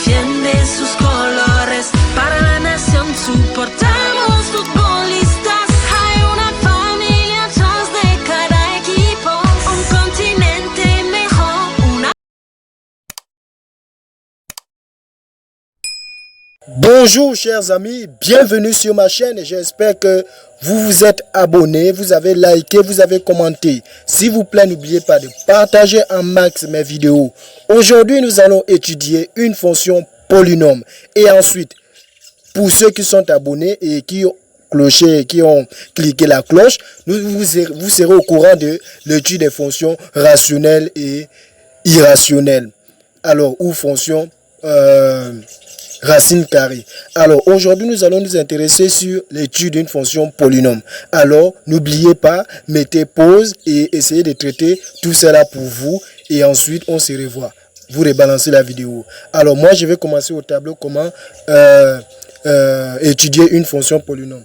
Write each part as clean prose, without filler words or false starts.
defiende sus colores. Para la nación soportamos futbolistas. Hay una familia atrás de cada equipo. Un continente mejor, una... Bonjour chers amis, bienvenue sur ma chaîne et j'espère que vous vous êtes abonnés, vous avez liké, vous avez commenté. S'il vous plaît, n'oubliez pas de partager en max mes vidéos. Aujourd'hui, nous allons étudier une fonction polynôme. Et ensuite, pour ceux qui sont abonnés et qui ont cloché, qui ont cliqué la cloche, vous serez au courant de l'étude des fonctions rationnelles et irrationnelles. Alors, ou fonctions racine carrée. Alors aujourd'hui nous allons nous intéresser sur l'étude d'une fonction polynôme. Alors n'oubliez pas, mettez pause et essayez de traiter tout cela pour vous et ensuite on se revoit. Vous rebalancez la vidéo. Alors moi je vais commencer au tableau comment étudier une fonction polynôme.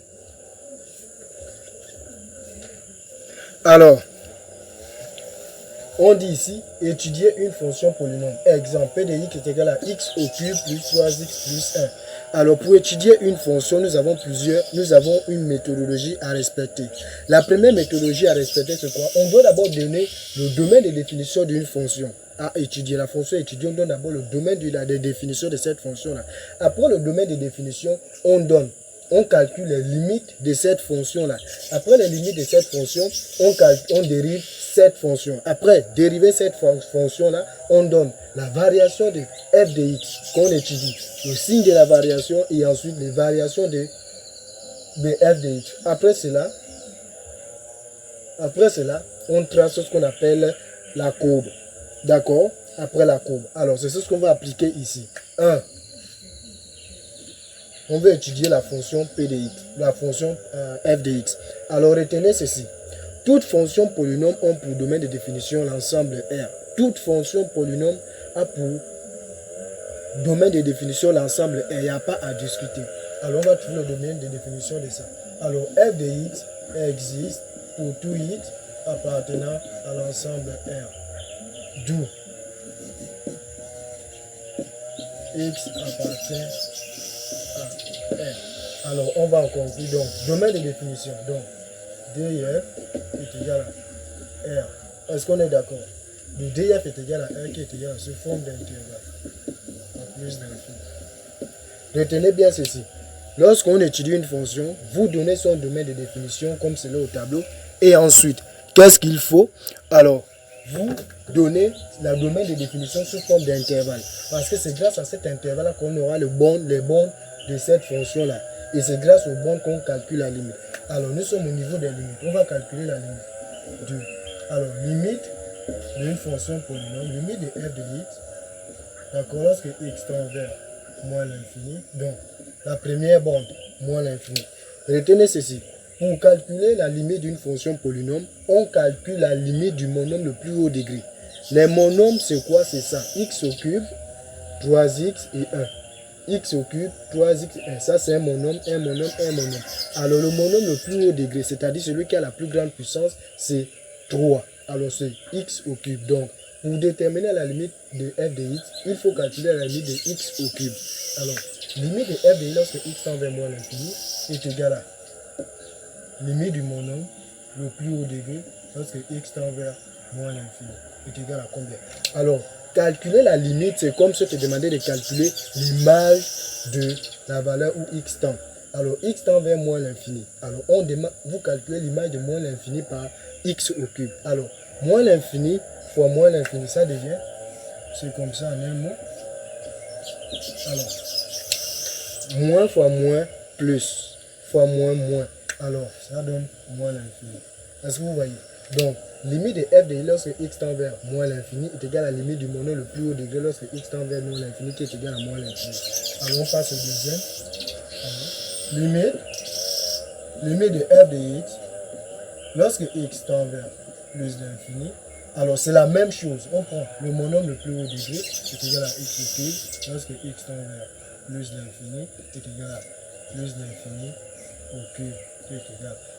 Alors on dit ici, étudier une fonction polynôme. Exemple, P de x est égal à x au cube plus 3x plus 1. Alors, pour étudier une fonction, nous avons une méthodologie à respecter. La première méthodologie à respecter, c'est quoi? On doit d'abord donner le domaine de définition d'une fonction. À étudier la fonction étudiée, on donne d'abord le domaine de définition de cette fonction-là. Après le domaine de définition, on calcule les limites de cette fonction-là. Après les limites de cette fonction, on dérive cette fonction. Après dériver cette fonction-là, on donne la variation de f de x qu'on étudie, le signe de la variation et ensuite les variations de f de x. Après cela, on trace ce qu'on appelle la courbe. D'accord? Après la courbe. Alors, c'est ce qu'on va appliquer ici. 1. On veut étudier la fonction P de x, la fonction f de x. Alors retenez ceci. Toute fonction polynôme a pour domaine de définition l'ensemble R. Toute fonction polynôme a pour domaine de définition l'ensemble R. Il n'y a pas à discuter. Alors on va trouver le domaine de définition de ça. Alors f de x existe pour tout x appartenant à l'ensemble R. D'où x appartient à R. Alors, on va en conclure. Donc, domaine de définition. Donc, DF est égal à R. Est-ce qu'on est d'accord? Le DF est égal à R qui est égal à ce forme d'intervalle. En plus d'infini. Retenez bien ceci. Lorsqu'on étudie une fonction, vous donnez son domaine de définition comme c'est là au tableau. Et ensuite, qu'est-ce qu'il faut? Alors, vous donnez le domaine de définition sous forme d'intervalle. Parce que c'est grâce à cet intervalle qu'on aura les bornes de cette fonction-là. Et c'est grâce aux bornes qu'on calcule la limite. Alors, nous sommes au niveau des limites. On va calculer la limite. 2. Alors, limite d'une fonction polynôme, limite de f de x, d'accord, lorsque x tend vers moins l'infini. Donc, la première borne, moins l'infini. Retenez ceci. Pour calculer la limite d'une fonction polynôme, on calcule la limite du monôme le plus haut degré. Les monômes, c'est quoi? C'est ça. X au cube, 3x et 1. X au cube, 3x, 1. Ça, c'est un monôme, un monôme, un monôme. Alors, le monôme le plus haut degré, c'est-à-dire celui qui a la plus grande puissance, c'est 3. Alors, c'est x au cube. Donc, pour déterminer la limite de f de x, il faut calculer la limite de x au cube. Alors, limite de f de x lorsque x tend vers moins l'infini est égal à limite du monôme le plus haut degré lorsque x tend vers moins l'infini est égal à combien? Alors, calculer la limite, c'est comme si je te demandais de calculer l'image de la valeur où x tend. Alors, x tend vers moins l'infini. Alors, vous calculez l'image de moins l'infini par x au cube. Alors, moins l'infini fois moins l'infini, ça devient, c'est comme ça en un mot. Alors, moins fois moins plus fois moins moins. Alors, ça donne moins l'infini. Est-ce que vous voyez? Donc, limite de f de x lorsque x tend vers moins l'infini est égal à la limite du monôme le plus haut degré lorsque x tend vers moins l'infini qui est égal à moins l'infini. Alors, on passe au deuxième. Alors, limite de f de x lorsque x tend vers plus l'infini. Alors, c'est la même chose. On prend le monôme le plus haut degré est égal à x au cube lorsque x tend vers plus l'infini est égal à plus l'infini au cube.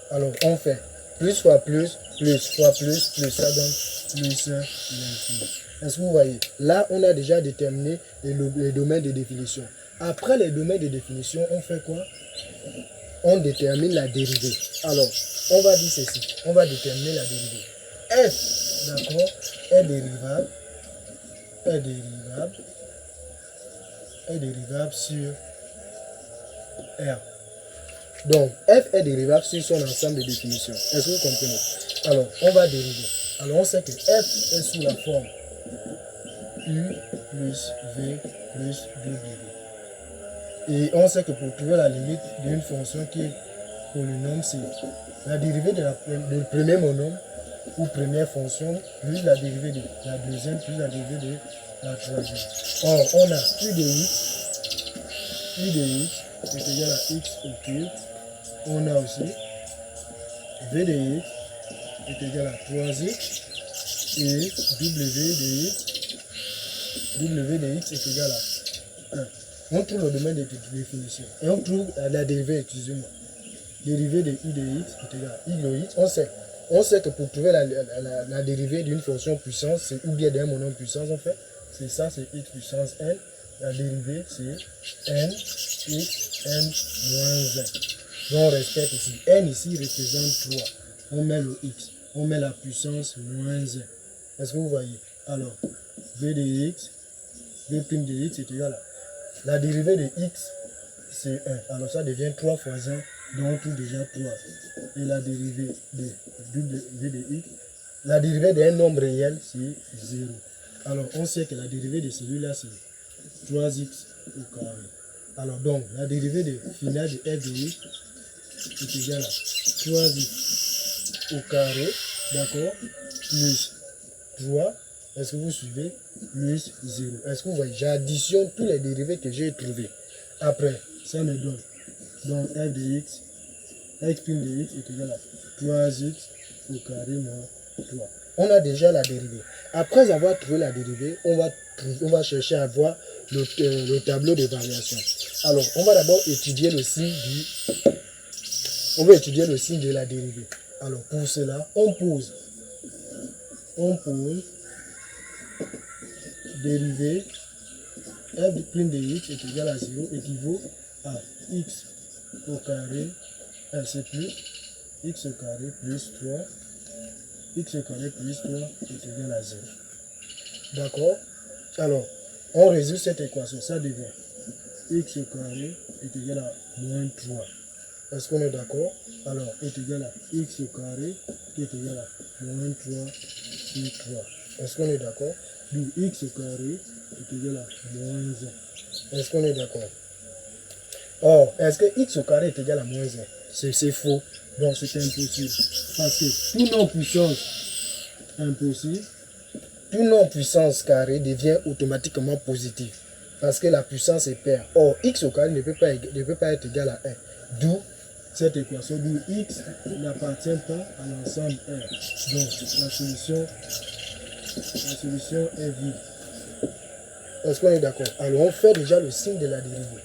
Alors, on fait plus fois plus, ça donne plus l'infini. Est-ce que vous voyez? Là, on a déjà déterminé les domaines de définition. Après les domaines de définition, on fait quoi? On détermine la dérivée. Alors, on va dire ceci. On va déterminer la dérivée. F, d'accord, est dérivable sur R. Donc, F est dérivable sur son ensemble de définitions. Est-ce que vous comprenez? Alors, on va dériver. Alors, on sait que F est sous la forme U plus V plus W. Et on sait que pour trouver la limite d'une fonction qui est polynôme, c'est la dérivée de du premier monôme ou première fonction plus la dérivée de la deuxième plus la dérivée de la troisième. Or, on a U de x est égal à x au cube. On a aussi V de x est égal à 3x et W de x est égal à 1. On trouve le domaine de définition et on trouve la dérivée, excusez-moi. Dérivée de u de x est égal à y de x. On sait que pour trouver la dérivée d'une fonction puissance, c'est ou bien d'un monôme puissance en fait. C'est ça, c'est x puissance n. La dérivée, c'est n x n moins 1. Donc on respecte ici. N ici représente 3. On met le x. On met la puissance moins 1. Est-ce que vous voyez? Alors, v de x, v' de x est égal à la dérivée de x, c'est 1. Alors ça devient 3 fois 1, donc on trouve déjà 3. Et la dérivée de v de x, la dérivée d'un nombre réel, c'est 0. Alors on sait que la dérivée de celui-là, c'est 3x au carré. Alors donc, la dérivée finale de f de x est égale à 3x au carré, d'accord, plus 3. Est-ce que vous suivez? Plus 0. Est-ce que vous voyez? J'additionne tous les dérivés que j'ai trouvés. Après, ça me donne donc f de x, x' de x est égal à 3x au carré moins 3. On a déjà la dérivée. Après avoir trouvé la dérivée, on va chercher à voir le tableau de variation. Alors, on va d'abord étudier le signe de la dérivée. Alors, pour cela, on pose dérivée f' de x est égal à 0 équivaut à x au carré, c'est plus x au carré plus 3, x au carré plus 3 est égal à 0. D'accord? Alors, on résout cette équation, ça devient x au carré est égal à moins 3. Est-ce qu'on est d'accord? Alors, est égal à x au carré qui est égal à moins 3 sur 3. Est-ce qu'on est d'accord? D'où x au carré est égal à moins 1. Est-ce qu'on est d'accord? Or, est-ce que x au carré est égal à moins 1? C'est faux. Donc, c'est impossible. Parce que tout nom puissance impossible, tout nom puissance carré devient automatiquement positif. Parce que la puissance est paire. Or, x au carré ne peut pas être égal à 1. D'où cette équation, d'où x n'appartient pas à l'ensemble R. Donc, la solution est vide. Est-ce qu'on est d'accord? Alors, on fait déjà le signe de la dérivée.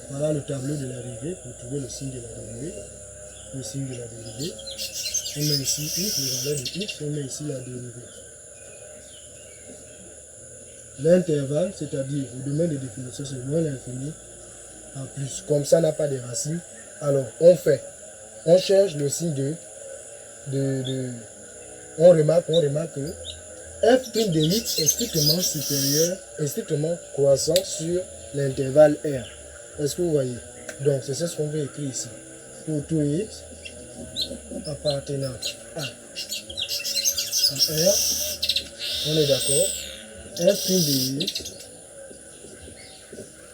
Voilà le tableau de la dérivée pour trouver le signe de la dérivée. Le signe de la dérivée. On met ici x, le valeur de x, on met ici la dérivée. L'intervalle, c'est-à-dire le domaine de définition, c'est moins l'infini en plus. Comme ça n'a pas de racines. Alors, on cherche le signe on remarque que f' de x est strictement supérieur, est strictement croissant sur l'intervalle R. Est-ce que vous voyez? Donc, c'est ce qu'on veut écrire ici. Pour tout x appartenant à R, on est d'accord, f' de x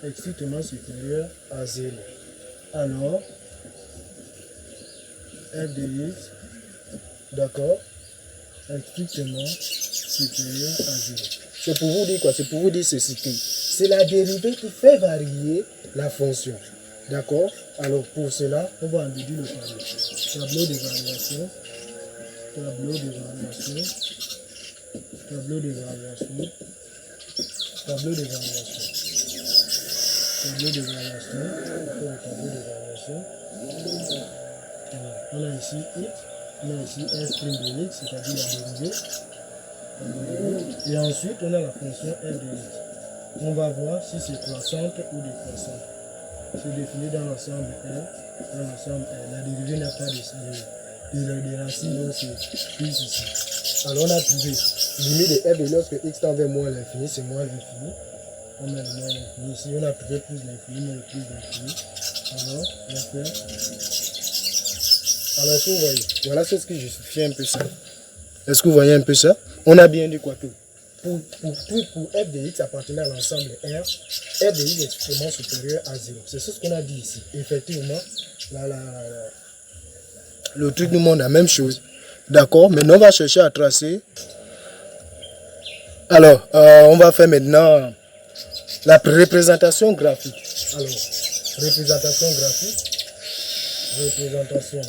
est strictement supérieur à 0. Alors, f de x, d'accord, est strictement supérieur à 0. C'est pour vous dire quoi? C'est pour vous dire ceci. C'est la dérivée qui fait varier la fonction. D'accord? Alors, pour cela, on va en déduire le tableau. Tableau de variation. Tableau de variation. Tableau de variation. Tableau de variation. Tableau de variation. Tableau de variation. On a ici x. On a ici f' de x, c'est-à-dire la dérivée. Et ensuite, on a la fonction f de x. On va voir si c'est croissante ou décroissante. C'est défini dans l'ensemble R. Dans l'ensemble R. La dérivée n'a pas de racines, donc c'est plus ici. Alors on a trouvé limite de f de lorsque x tend vers moins l'infini, c'est moins l'infini. On met le moins l'infini. Ici, on a trouvé plus l'infini, mais le plus l'infini. Alors, on va faire. Alors, est-ce que vous voyez? Voilà ce qui justifie un peu ça. Est-ce que vous voyez un peu ça? On a bien dit quoi que pour f de x appartenant à l'ensemble R, f de x est extrêmement supérieur à 0. C'est ce qu'on a dit ici. Effectivement, le truc nous montre la même chose. D'accord? Maintenant, on va chercher à tracer. Alors, on va faire maintenant la représentation graphique. Alors, représentation graphique. Représentation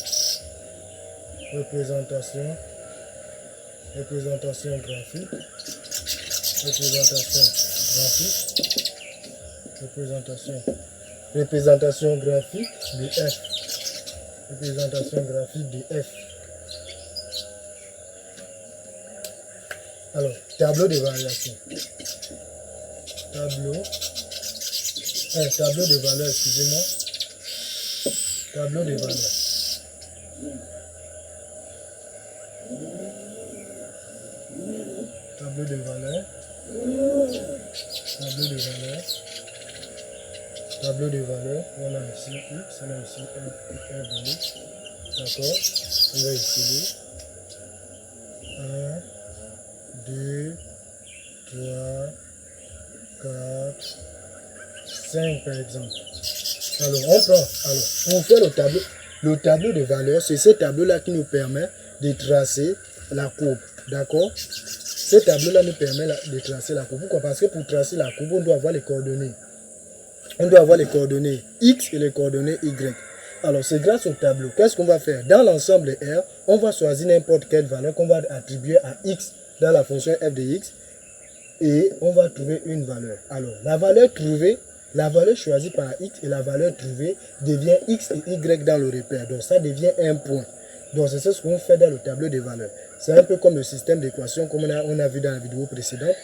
graphique. Représentation graphique de f. Représentation graphique de f. Alors, tableau de variation. Tableau de valeur, excusez-moi. Tableau de valeur. Tableau de valeur. Tableau de valeur. On a ici x, on a ici f de x. D'accord. On va essayer. 1, 2, 3, 4, 5 par exemple. Alors, on prend. Alors, pour faire le tableau de valeur, c'est ce tableau-là qui nous permet de tracer la courbe. D'accord? Ce tableau-là nous permet de tracer la courbe. Pourquoi? Parce que pour tracer la courbe, on doit avoir les coordonnées. On doit avoir les coordonnées x et les coordonnées y. Alors, c'est grâce au tableau. Qu'est-ce qu'on va faire? Dans l'ensemble R, on va choisir n'importe quelle valeur qu'on va attribuer à x dans la fonction f de x. Et on va trouver une valeur. Alors, la valeur choisie par x et la valeur trouvée devient x et y dans le repère. Donc, ça devient un point. Donc, c'est ce qu'on fait dans le tableau des valeurs. C'est un peu comme le système d'équation comme on a vu dans la vidéo précédente.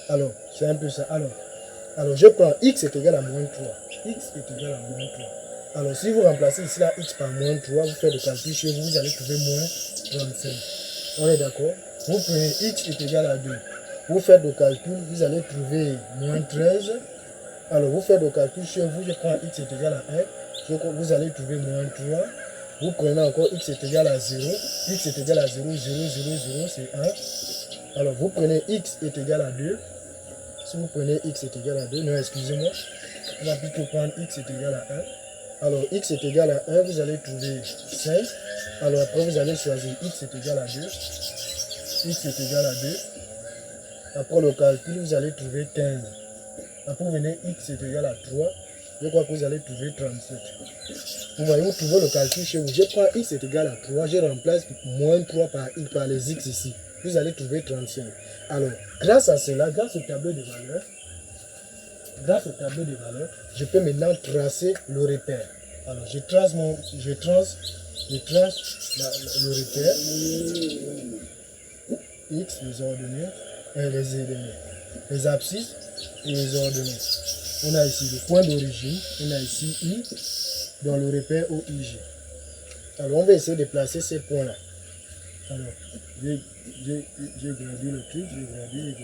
Alors, c'est un peu ça. Alors, je prends x est égal à moins 3. X est égal à moins 3. Alors, si vous remplacez ici la x par moins 3, vous faites le calcul chez vous, vous allez trouver moins 35. On est d'accord? Vous prenez x est égal à 2. Vous faites le calcul, vous allez trouver moins 13. Alors, vous faites le calcul chez vous, je prends x est égal à 1. Vous allez trouver moins 3. Vous prenez encore x est égal à 0. X est égal à 0, 0, 0, 0, c'est 1. Alors, vous prenez x est égal à 2. Si vous prenez x est égal à 2, non, excusez-moi. On va plutôt prendre x est égal à 1. Alors, x est égal à 1, vous allez trouver 5. Alors, après, vous allez choisir x est égal à 2. X est égal à 2. Après le calcul, vous allez trouver 15. Après, vous venez x est égal à 3. Je crois que vous allez trouver 37. Vous voyez, vous trouvez le calcul chez vous. Je prends x est égal à 3. Je remplace moins 3 par les x ici. Vous allez trouver 35. Alors, grâce à cela, grâce au tableau de valeurs, je peux maintenant tracer le repère. Alors, je trace le repère. X, les ordonnées, les abscisses et les ordonnées. On a ici le point d'origine, on a ici I dans le repère OIG. Alors on va essayer de placer ces points-là. Alors, j'ai gradué le truc, j'ai gradué.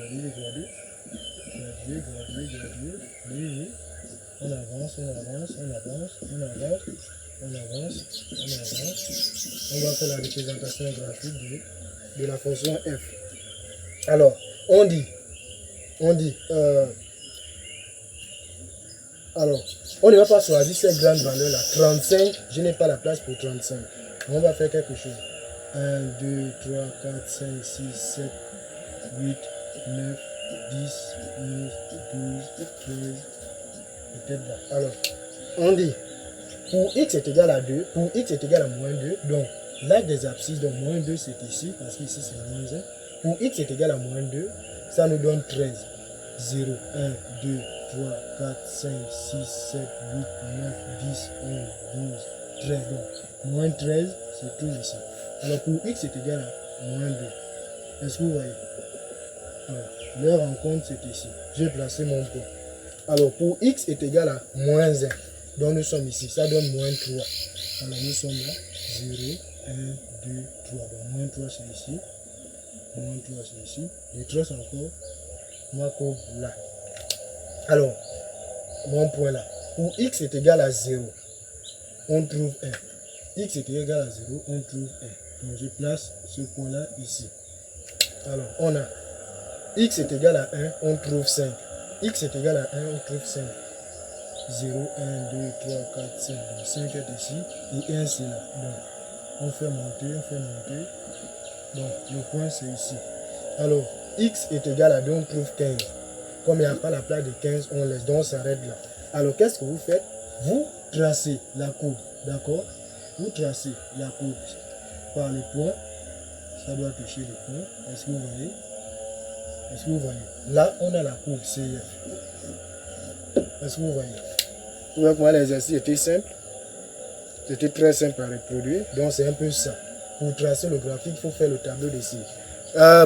Oui. On avance. On va faire la représentation graphique de la fonction f. Alors, on dit, alors, on ne va pas choisir ces grandes valeurs-là. 35, je n'ai pas la place pour 35. On va faire quelque chose. 1, 2, 3, 4, 5, 6, 7, 8, 9, 10, 11, 12, 13, peut-être là. Alors, on dit, pour x est égal à 2, pour x est égal à moins 2, donc l'axe des abscisses, donc moins 2 c'est ici, parce qu'ici c'est moins 1. Pour x est égal à moins 2, ça nous donne 13. 0, 1, 2, 3, 4, 5, 6, 7, 8, 9, 10, 11, 12, 13. Donc, moins 13, c'est tout ici. Alors, pour x est égal à moins 2. Est-ce que vous voyez? Alors, leur rencontre, c'est ici. J'ai placé mon point. Alors, pour x est égal à moins 1. Donc, nous sommes ici. Ça donne moins 3. Alors, nous sommes là. 0, 1, 2, 3. Donc, moins 3, c'est ici. Moins 3, c'est ici. Je trace encore ma courbe là. Alors, mon point là. Pour x est égal à 0, on trouve 1. X est égal à 0, on trouve 1. Donc, je place ce point là ici. Alors, on a x est égal à 1, on trouve 5. X est égal à 1, on trouve 5. 0, 1, 2, 3, 4, 5. Donc 5 est ici et 1 c'est là. Donc on fait monter, on fait monter. Donc le point c'est ici. Alors x est égal à 2, on trouve 15. Comme il n'y a pas la place de 15, on laisse, donc on s'arrête là. Alors qu'est-ce que vous faites? Vous tracez la courbe, d'accord? Vous tracez la courbe par les points. Ça doit toucher les points. Est-ce que vous voyez? Est-ce que vous voyez? Là, on a la courbe CF. Est-ce que vous voyez? Donc, moi, l'exercice était simple. C'était très simple à reproduire. Donc, c'est un peu ça. Pour tracer le graphique, il faut faire le tableau de signes.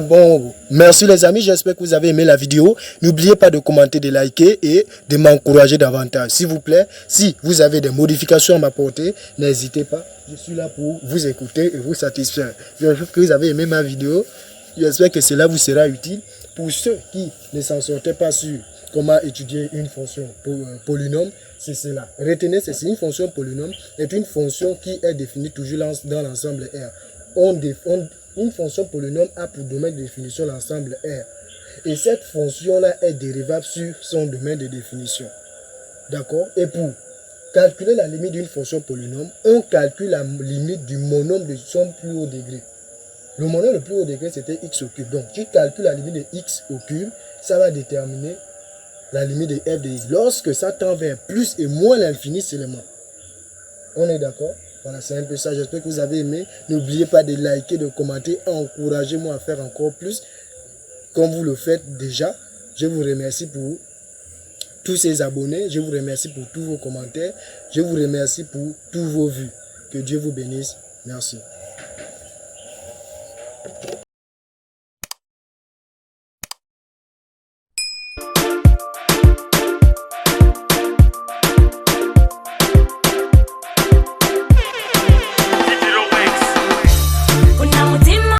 Bon, merci les amis. J'espère que vous avez aimé la vidéo. N'oubliez pas de commenter, de liker et de m'encourager davantage. S'il vous plaît, si vous avez des modifications à m'apporter, n'hésitez pas. Je suis là pour vous écouter et vous satisfaire. J'espère que vous avez aimé ma vidéo. J'espère que cela vous sera utile. Pour ceux qui ne s'en sortaient pas sur comment étudier une fonction polynôme, c'est cela. Retenez ceci, une fonction polynôme est une fonction qui est définie toujours dans l'ensemble R. Une fonction polynôme a pour domaine de définition l'ensemble R. Et cette fonction-là est dérivable sur son domaine de définition. D'accord? Et pour calculer la limite d'une fonction polynôme, on calcule la limite du monôme de son plus haut degré. Le monôme le plus haut degré, c'était x au cube. Donc, tu calcules la limite de x au cube, ça va déterminer la limite de f de x. Lorsque ça tend vers plus et moins l'infini seulement. On est d'accord? Voilà, c'est un peu ça. J'espère que vous avez aimé. N'oubliez pas de liker, de commenter. Encouragez-moi à faire encore plus. Comme vous le faites déjà. Je vous remercie pour tous ces abonnés. Je vous remercie pour tous vos commentaires. Je vous remercie pour tous vos vues. Que Dieu vous bénisse. Merci.